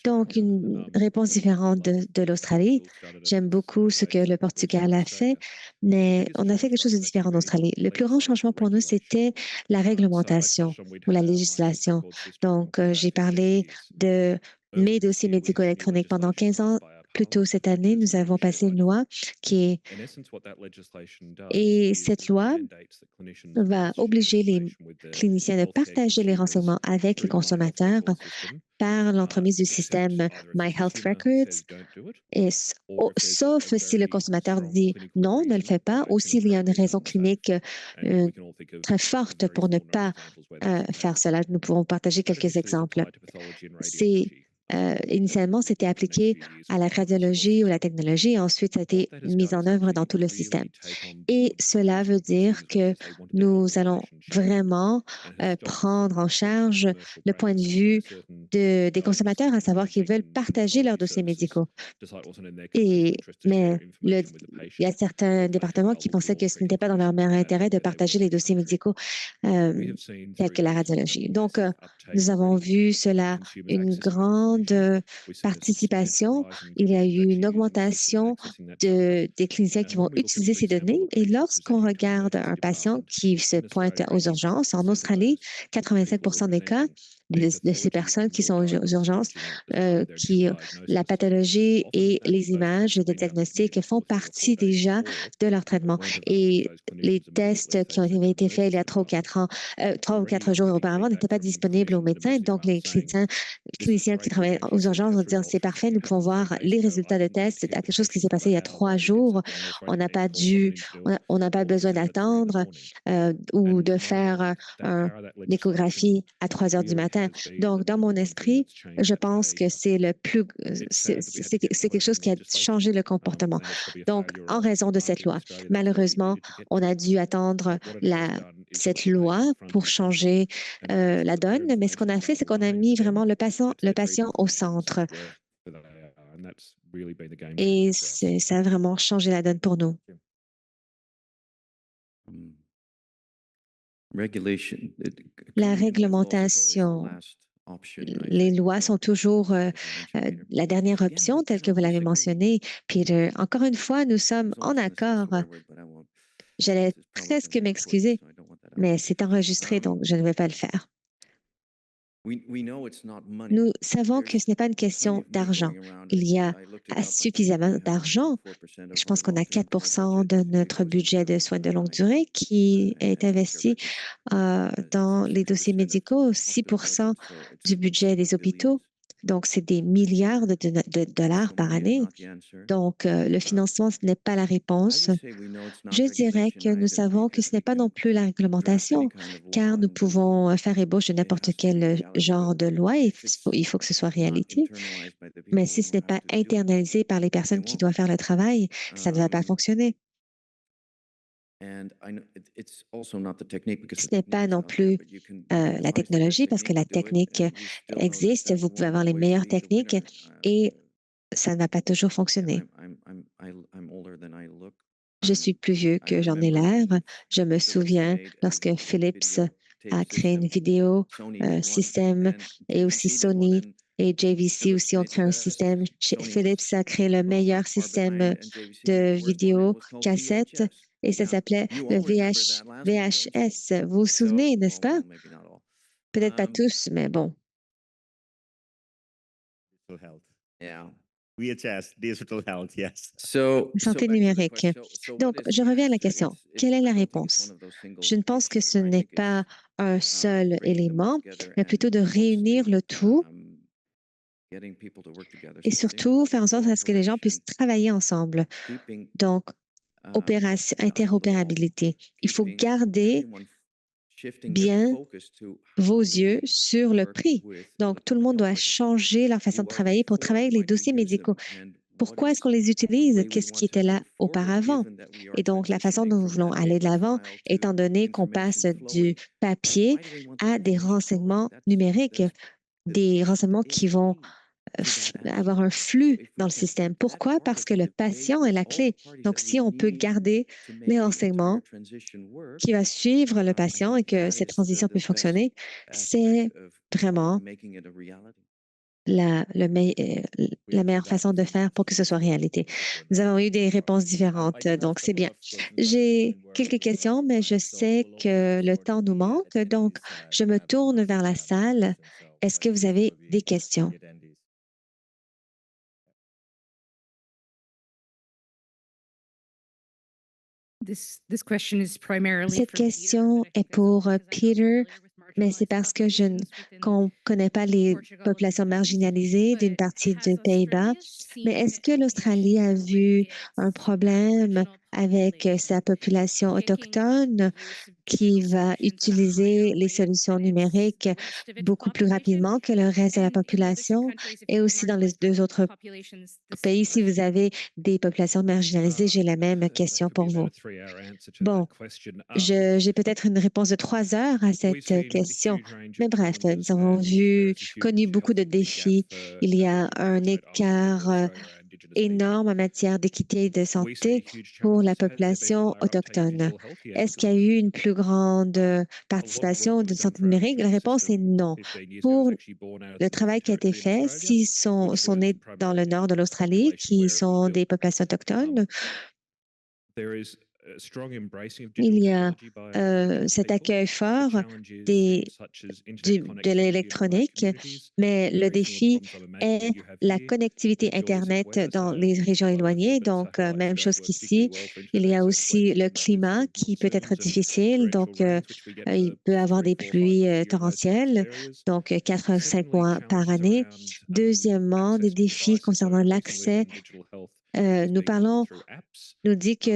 Donc, une réponse différente de l'Australie. J'aime beaucoup ce que le Portugal a fait, mais on a fait quelque chose de différent en Australie. Le plus grand changement pour nous, c'était la réglementation ou la législation. Donc, j'ai parlé de mes dossiers médicaux électroniques pendant 15 ans. Plus tôt cette année, nous avons passé une loi et cette loi va obliger les cliniciens de partager les renseignements avec les consommateurs par l'entremise du système My Health Records, sauf si le consommateur dit non, ne le fait pas, ou s'il y a une raison clinique très forte pour ne pas faire cela. Nous pouvons partager quelques exemples. Initialement, c'était appliqué à la radiologie ou la technologie, et ensuite, ça a été mis en œuvre dans tout le système. Et cela veut dire que nous allons vraiment prendre en charge le point de vue des consommateurs, à savoir qu'ils veulent partager leurs dossiers médicaux. Mais il y a certains départements qui pensaient que ce n'était pas dans leur meilleur intérêt de partager les dossiers médicaux tels que la radiologie. Donc, nous avons vu cela, une grande de participation. Il y a eu une augmentation des cliniciens qui vont utiliser ces données. Et lorsqu'on regarde un patient qui se pointe aux urgences, en Australie, 85% des cas de ces personnes qui sont aux urgences, la pathologie et les images de diagnostic font partie déjà de leur traitement. Et les tests qui ont été faits il y a 3 ou 4 jours auparavant n'étaient pas disponibles aux médecins. Donc, les cliniciens qui travaillent aux urgences vont dire, c'est parfait, nous pouvons voir les résultats de tests à quelque chose qui s'est passé il y a 3 jours. On n'a pas besoin d'attendre ou de faire une échographie à 3 heures du matin. Donc, dans mon esprit, je pense que c'est quelque chose qui a changé le comportement. Donc, en raison de cette loi, malheureusement, on a dû attendre cette loi pour changer la donne. Mais ce qu'on a fait, c'est qu'on a mis vraiment le patient au centre. Et ça a vraiment changé la donne pour nous. La réglementation, les lois sont toujours la dernière option, telle que vous l'avez mentionné, Peter. Encore une fois, nous sommes en accord. J'allais presque m'excuser, mais c'est enregistré, donc je ne vais pas le faire. Nous savons que ce n'est pas une question d'argent. Il y a suffisamment d'argent. Je pense qu'on a 4% de notre budget de soins de longue durée qui est investi dans les dossiers médicaux, 6% du budget des hôpitaux. Donc, c'est des milliards de dollars par année. Donc, le financement, ce n'est pas la réponse. Je dirais que nous savons que ce n'est pas non plus la réglementation, car nous pouvons faire ébauche de n'importe quel genre de loi. Il faut que ce soit réalité. Mais si ce n'est pas internalisé par les personnes qui doivent faire le travail, ça ne va pas fonctionner. Ce n'est pas non plus la technologie, parce que la technique existe. Vous pouvez avoir les meilleures techniques et ça ne va pas toujours fonctionner. Je suis plus vieux que j'en ai l'air. Je me souviens lorsque Philips a créé une vidéo système et aussi Sony et JVC aussi ont créé un système. Philips a créé le meilleur système de vidéo cassette et ça s'appelait le VHS. Vous vous souvenez, n'est-ce pas? Peut-être pas tous, mais bon. Santé numérique. Donc, je reviens à la question. Quelle est la réponse? Je ne pense que ce n'est pas un seul élément, mais plutôt de réunir le tout et surtout faire en sorte à ce que les gens puissent travailler ensemble. Donc, interopérabilité. Il faut garder bien vos yeux sur le prix. Donc, tout le monde doit changer leur façon de travailler pour travailler les dossiers médicaux. Pourquoi est-ce qu'on les utilise? Qu'est-ce qui était là auparavant? Et donc, la façon dont nous voulons aller de l'avant, étant donné qu'on passe du papier à des renseignements numériques, des renseignements qui vont avoir un flux dans le système. Pourquoi? Parce que le patient est la clé. Donc, si on peut garder les renseignements qui va suivre le patient et que cette transition peut fonctionner, c'est vraiment la meilleure façon de faire pour que ce soit réalité. Nous avons eu des réponses différentes, donc c'est bien. J'ai quelques questions, mais je sais que le temps nous manque, donc je me tourne vers la salle. Est-ce que vous avez des questions? Cette question est pour Peter, mais c'est parce que je ne connais pas les populations marginalisées d'une partie des Pays-Bas. Mais est-ce que l'Australie a vu un problème avec sa population autochtone qui va utiliser les solutions numériques beaucoup plus rapidement que le reste de la population? Et aussi dans les 2 autres pays, si vous avez des populations marginalisées, j'ai la même question pour vous. Bon, j'ai peut-être une réponse de 3 heures à cette question. Mais bref, nous avons connu beaucoup de défis. Il y a un écart énorme en matière d'équité et de santé pour la population autochtone. Est-ce qu'il y a eu une plus grande participation de santé numérique? La réponse est non. Pour le travail qui a été fait, s'ils sont nés dans le nord de l'Australie, qui sont des populations autochtones, il y a cet accueil fort de l'électronique, mais le défi est la connectivité Internet dans les régions éloignées. Donc, même chose qu'ici, il y a aussi le climat qui peut être difficile. Donc, il peut y avoir des pluies torrentielles, donc 4 à 5 mois par année. Deuxièmement, des défis concernant l'accès. Nous dit que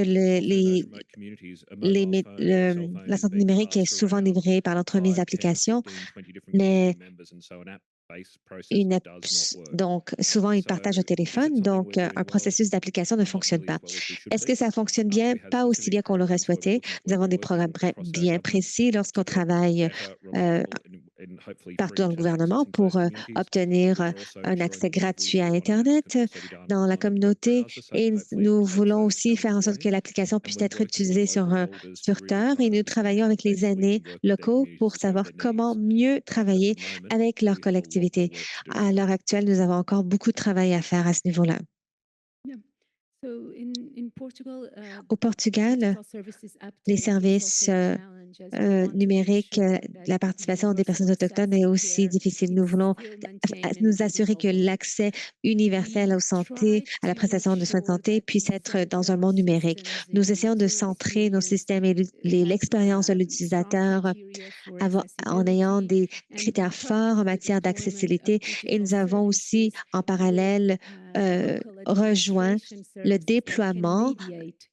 la santé numérique est souvent livrée par l'entremise d'applications, mais donc souvent ils partagent un téléphone, donc un processus d'application ne fonctionne pas. Est-ce que ça fonctionne bien? Pas aussi bien qu'on l'aurait souhaité. Nous avons des programmes bien précis lorsqu'on travaille partout dans le gouvernement pour obtenir un accès gratuit à Internet dans la communauté. Et nous voulons aussi faire en sorte que l'application puisse être utilisée sur un furteur. Et nous travaillons avec les aînés locaux pour savoir comment mieux travailler avec leur collectivité. À l'heure actuelle, nous avons encore beaucoup de travail à faire à ce niveau-là. Au Portugal, les services numériques, la participation des personnes autochtones est aussi difficile. Nous voulons nous assurer que l'accès universel aux santé, à la prestation de soins de santé puisse être dans un monde numérique. Nous essayons de centrer nos systèmes et l'expérience de l'utilisateur en ayant des critères forts en matière d'accessibilité. Et nous avons aussi en parallèle rejoint le déploiement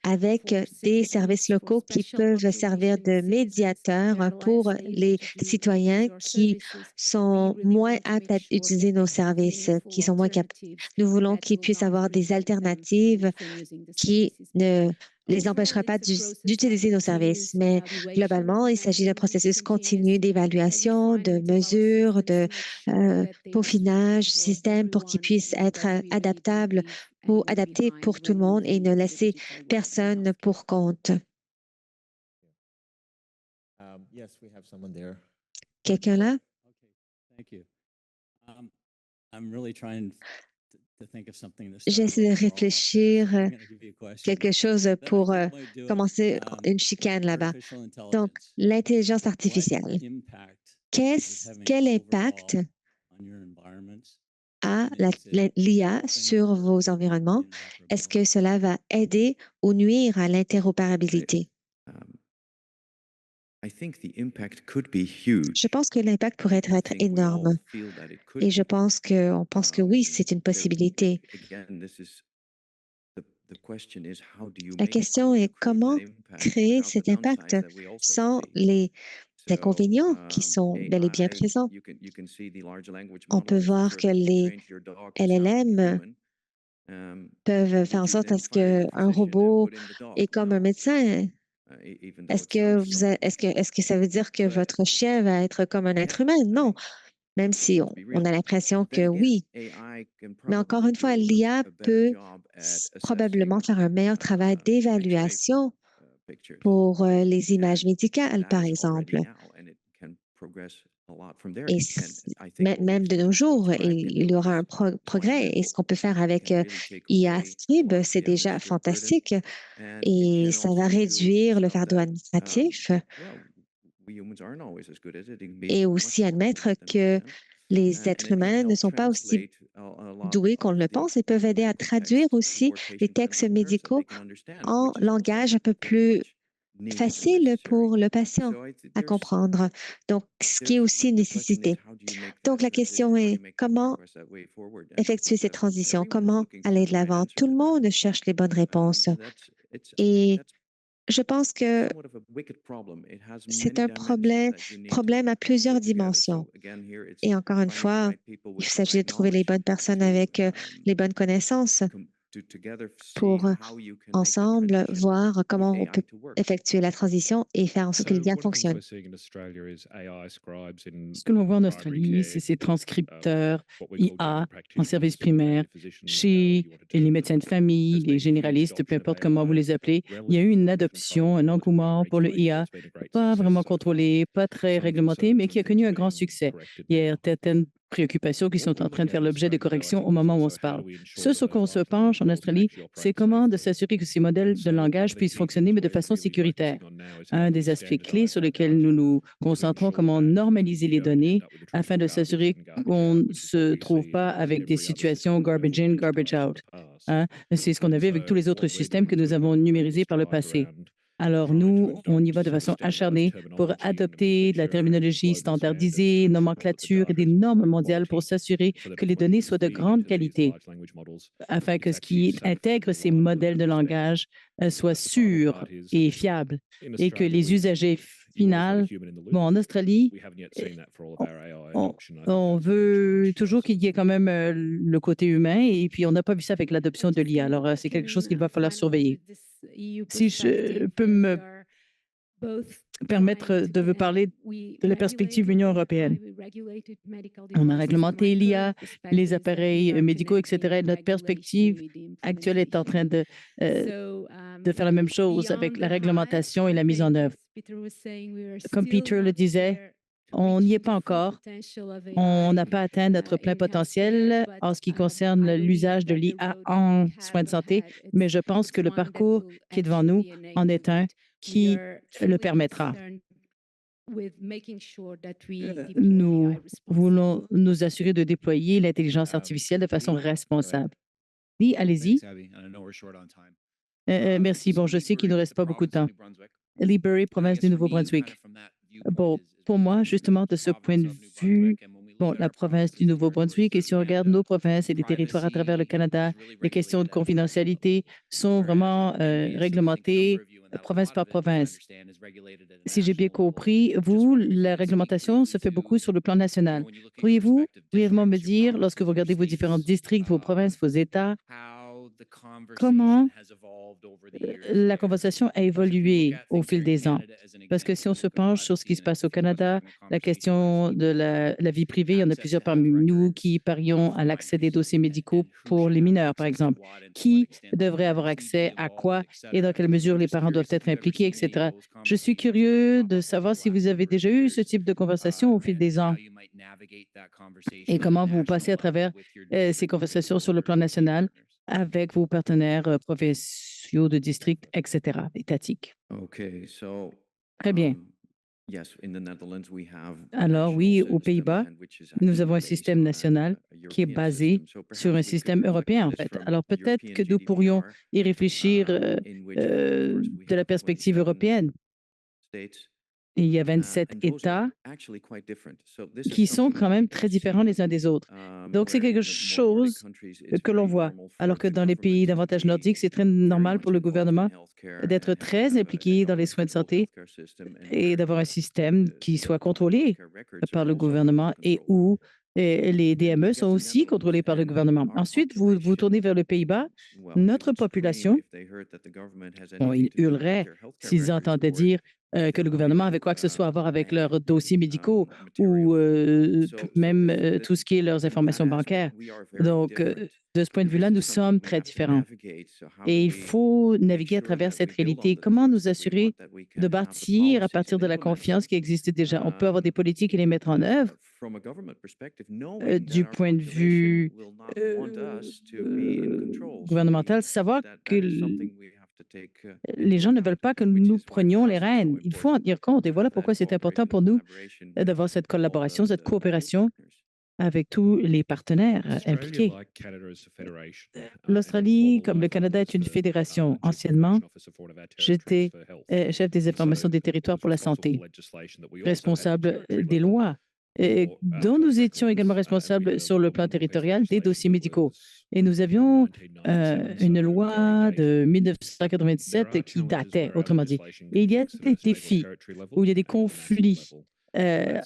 avec des services locaux qui peuvent servir de médiateurs pour les citoyens qui sont moins aptes à utiliser nos services, qui sont moins capables. Nous voulons qu'ils puissent avoir des alternatives qui ne les empêchera pas d'utiliser nos services. Mais globalement, il s'agit d'un processus continu d'évaluation, de mesures, de peaufinage du système pour qu'il puisse être adapté pour tout le monde et ne laisser personne pour compte. Quelqu'un là? J'essaie de réfléchir quelque chose pour commencer une chicane là-bas. Donc, l'intelligence artificielle. Quel impact a l'IA sur vos environnements? Est-ce que cela va aider ou nuire à l'interopérabilité? Je pense que l'impact pourrait être énorme et on pense que oui, c'est une possibilité. La question est comment créer cet impact sans les inconvénients qui sont bel et bien présents. On peut voir que les LLM peuvent faire en sorte à ce qu'un robot est comme un médecin. Est-ce que ça veut dire que votre chien va être comme un être humain? Non, même si on a l'impression que oui. Mais encore une fois, l'IA peut probablement faire un meilleur travail d'évaluation pour les images médicales, par exemple. Et même de nos jours, il y aura un progrès. Et ce qu'on peut faire avec IA Scribe, c'est déjà fantastique. Et ça va réduire le fardeau administratif et aussi admettre que les êtres humains ne sont pas aussi doués qu'on le pense et peuvent aider à traduire aussi les textes médicaux en langage un peu plus facile pour le patient à comprendre. Donc, ce qui est aussi une nécessité. Donc, la question est comment effectuer cette transition? Comment aller de l'avant? Tout le monde cherche les bonnes réponses. Et je pense que c'est un problème à plusieurs dimensions. Et encore une fois, il s'agit de trouver les bonnes personnes avec les bonnes connaissances pour ensemble voir comment on peut effectuer la transition et faire en sorte que l'IA fonctionne. Ce que l'on voit en Australie, c'est ces transcripteurs IA en service primaire, chez les médecins de famille, les généralistes, peu importe comment vous les appelez. Il y a eu une adoption, un engouement pour le IA, pas vraiment contrôlé, pas très réglementé, mais qui a connu un grand succès. Il y a certaines préoccupations qui sont en train de faire l'objet de corrections au moment où on se parle. Ce sur quoi on se penche en Australie, c'est comment de s'assurer que ces modèles de langage puissent fonctionner, mais de façon sécuritaire. Un des aspects clés sur lesquels nous nous concentrons, comment normaliser les données afin de s'assurer qu'on ne se trouve pas avec des situations garbage in, garbage out. Hein? C'est ce qu'on avait avec tous les autres systèmes que nous avons numérisés par le passé. Alors, nous, on y va de façon acharnée pour adopter de la terminologie standardisée, nomenclature et des normes mondiales pour s'assurer que les données soient de grande qualité, afin que ce qui intègre ces modèles de langage soit sûr et fiable et que les usagers finaux, en Australie, on veut toujours qu'il y ait quand même le côté humain et puis on n'a pas vu ça avec l'adoption de l'IA. Alors, c'est quelque chose qu'il va falloir surveiller. Si je peux me permettre de vous parler de la perspective Union européenne. On a réglementé l'IA, les appareils médicaux, etc. Et notre perspective actuelle est en train de faire la même chose avec la réglementation et la mise en œuvre. Comme Peter le disait, on n'y est pas encore. On n'a pas atteint notre plein potentiel en ce qui concerne l'usage de l'IA en soins de santé, mais je pense que le parcours qui est devant nous en est un qui le permettra. Nous voulons nous assurer de déployer l'intelligence artificielle de façon responsable. Oui, allez-y. Merci. Bon, je sais qu'il ne nous reste pas beaucoup de temps. Lee Burry, province du Nouveau-Brunswick. Bon, pour moi, justement, de ce point de vue, la province du Nouveau-Brunswick, et si on regarde nos provinces et les territoires à travers le Canada, les questions de confidentialité sont vraiment réglementées province par province. Si j'ai bien compris, vous, la réglementation se fait beaucoup sur le plan national. Pourriez-vous brièvement me dire, lorsque vous regardez vos différents districts, vos provinces, vos États, comment la conversation a évolué au fil des ans? Parce que si on se penche sur ce qui se passe au Canada, la question de la vie privée, il y en a plusieurs parmi nous qui parions à l'accès des dossiers médicaux pour les mineurs, par exemple. Qui devrait avoir accès à quoi et dans quelle mesure les parents doivent être impliqués, etc. Je suis curieux de savoir si vous avez déjà eu ce type de conversation au fil des ans et comment vous passez à travers ces conversations sur le plan national avec vos partenaires provinciaux de district, etc., étatiques. Très bien. Alors oui, aux Pays-Bas, nous avons un système national qui est basé sur un système européen, en fait. Alors peut-être que nous pourrions y réfléchir de la perspective européenne. Il y a 27 États qui sont quand même très différents les uns des autres. Donc, c'est quelque chose que l'on voit. Alors que dans les pays davantage nordiques, c'est très normal pour le gouvernement d'être très impliqué dans les soins de santé et d'avoir un système qui soit contrôlé par le gouvernement et où les DME sont aussi contrôlés par le gouvernement. Ensuite, vous tournez vers le Pays-Bas. Notre population, ils hurleraient s'ils entendaient dire que le gouvernement avait quoi que ce soit à voir avec leurs dossiers médicaux ou même tout ce qui est leurs informations bancaires. Donc, de ce point de vue-là, nous sommes très différents. Et il faut naviguer à travers cette réalité. Comment nous assurer de bâtir à partir de la confiance qui existe déjà? On peut avoir des politiques et les mettre en œuvre. Du point de vue gouvernemental, savoir que les gens ne veulent pas que nous prenions les rênes. Il faut en tenir compte. Et voilà pourquoi c'est important pour nous d'avoir cette collaboration, cette coopération avec tous les partenaires impliqués. L'Australie, comme le Canada, est une fédération. Anciennement, j'étais chef des informations des territoires pour la santé, responsable des lois, dont nous étions également responsables sur le plan territorial des dossiers médicaux. Et nous avions une loi de 1997 qui datait, autrement dit. Et il y a des défis où il y a des conflits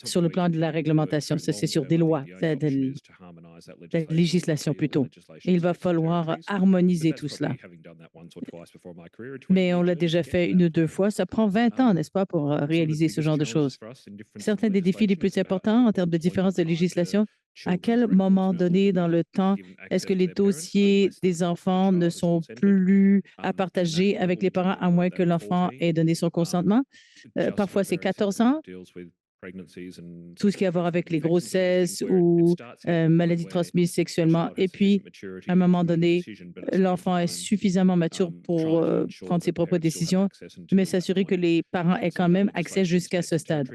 sur le plan de la réglementation. Ça, c'est sur des lois, de la législation plutôt. Et il va falloir harmoniser tout cela. Mais on l'a déjà fait une ou deux fois. Ça prend 20 ans, n'est-ce pas, pour réaliser ce genre de choses. Certains des défis les plus importants en termes de différences de législation, à quel moment donné dans le temps est-ce que les dossiers des enfants ne sont plus à partager avec les parents à moins que l'enfant ait donné son consentement? Parfois, c'est 14 ans. Tout ce qui a à voir avec les grossesses ou maladies transmises sexuellement. Et puis, à un moment donné, l'enfant est suffisamment mature pour prendre ses propres décisions, mais s'assurer que les parents aient quand même accès jusqu'à ce stade.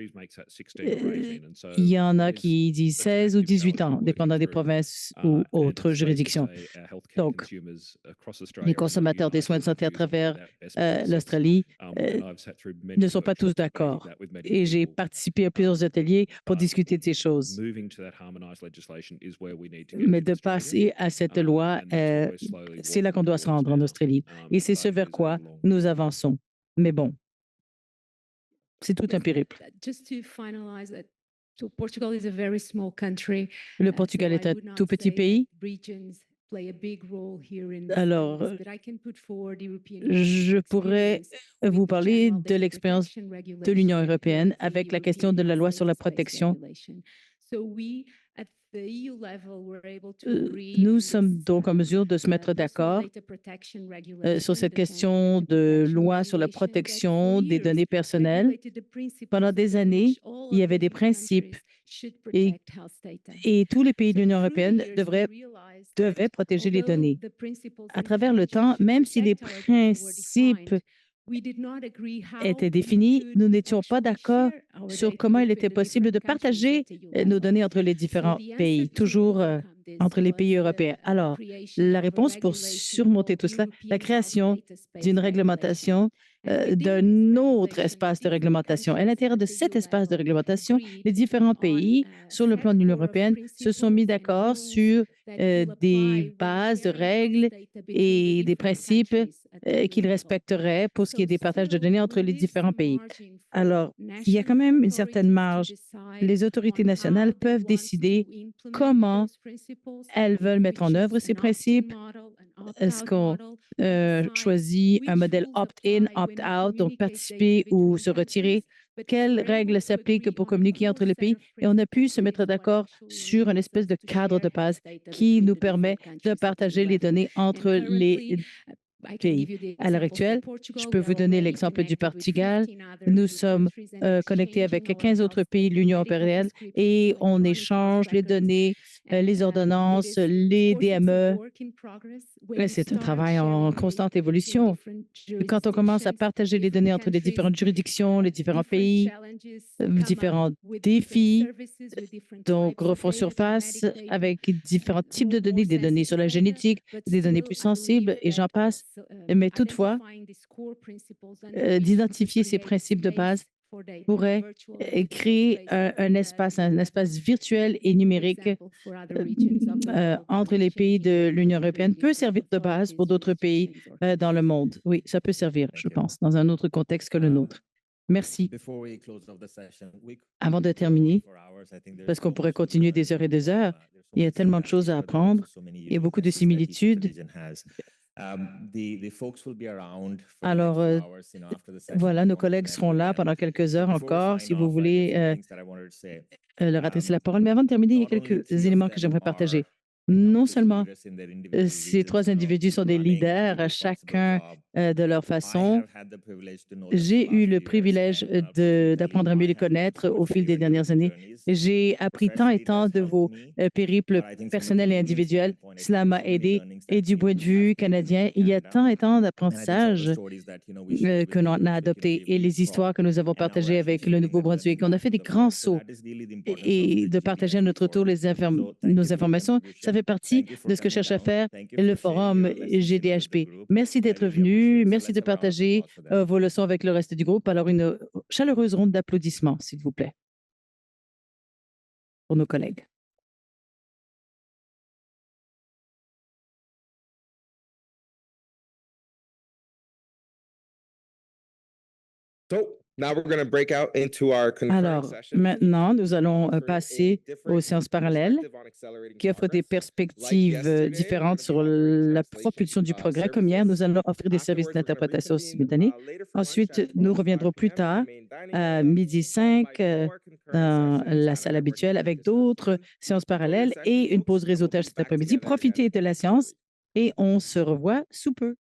Il y en a qui disent 16 ou 18 ans, dépendant des provinces ou autres juridictions. Donc, les consommateurs des soins de santé à travers l'Australie ne sont pas tous d'accord. Et j'ai participé à plusieurs ateliers pour discuter de ces choses. Mais de passer à cette loi, c'est là qu'on doit se rendre en Australie. Et c'est ce vers quoi nous avançons. Mais bon, c'est tout un périple. Le Portugal est un tout petit pays. Alors, je pourrais vous parler de l'expérience de l'Union européenne avec la question de la loi sur la protection. Nous sommes donc en mesure de se mettre d'accord sur cette question de loi sur la protection des données personnelles. Pendant des années, il y avait des principes et tous les pays de l'Union européenne devaient protéger les données. À travers le temps, même si les principes étaient définis, nous n'étions pas d'accord sur comment il était possible de partager nos données entre les différents pays, toujours entre les pays européens. Alors, la réponse pour surmonter tout cela, la création d'une réglementation, d'un autre espace de réglementation. À l'intérieur de cet espace de réglementation, les différents pays, sur le plan de l'Union européenne, se sont mis d'accord sur des bases de règles et des principes qu'ils respecteraient pour ce qui est des partages de données entre les différents pays. Alors, il y a quand même une certaine marge. Les autorités nationales peuvent décider comment elles veulent mettre en œuvre ces principes. Est-ce qu'on choisit un modèle opt-in, opt-out, donc participer ou se retirer? Quelles règles s'appliquent pour communiquer entre les pays? Et on a pu se mettre d'accord sur une espèce de cadre de base qui nous permet de partager les données entre les pays. À l'heure actuelle, je peux vous donner l'exemple du Portugal. Nous sommes connectés avec 15 autres pays de l'Union européenne et on échange les données, les ordonnances, les DME. C'est un travail en constante évolution. Quand on commence à partager les données entre les différentes juridictions, les différents pays, différents défis, donc refont surface avec différents types de données, des données sur la génétique, des données plus sensibles, et j'en passe. Mais toutefois, d'identifier ces principes de base pourrait créer un espace virtuel et numérique entre les pays de l'Union européenne peut servir de base pour d'autres pays dans le monde. Oui, ça peut servir, je pense, dans un autre contexte que le nôtre. Merci. Avant de terminer, parce qu'on pourrait continuer des heures et des heures, il y a tellement de choses à apprendre et beaucoup de similitudes. Alors, voilà, nos collègues seront là pendant quelques heures encore, si vous voulez leur adresser la parole. Mais avant de terminer, il y a quelques éléments que j'aimerais partager. Non seulement ces trois individus sont des leaders, chacun de leur façon. J'ai eu le privilège d'apprendre à mieux les connaître au fil des dernières années. J'ai appris tant et tant de vos périples personnels et individuels. Cela m'a aidé. Et du point de vue canadien, il y a tant et tant d'apprentissages que l'on a adoptés et les histoires que nous avons partagées avec le Nouveau-Brunswick. On a fait des grands sauts et de partager à notre tour nos informations, ça fait partie de ce que cherche à faire le forum GDHP. Merci d'être venu. Merci de partager vos leçons avec le reste du groupe. Alors, une chaleureuse ronde d'applaudissements, s'il vous plaît, pour nos collègues. So Alors, maintenant, nous allons passer aux séances parallèles qui offrent des perspectives différentes sur la propulsion du progrès. Comme hier, nous allons offrir des services d'interprétation simultanée. Ensuite, nous reviendrons plus tard à 12h05 dans la salle habituelle avec d'autres séances parallèles et une pause réseautage cet après-midi. Profitez de la séance et on se revoit sous peu.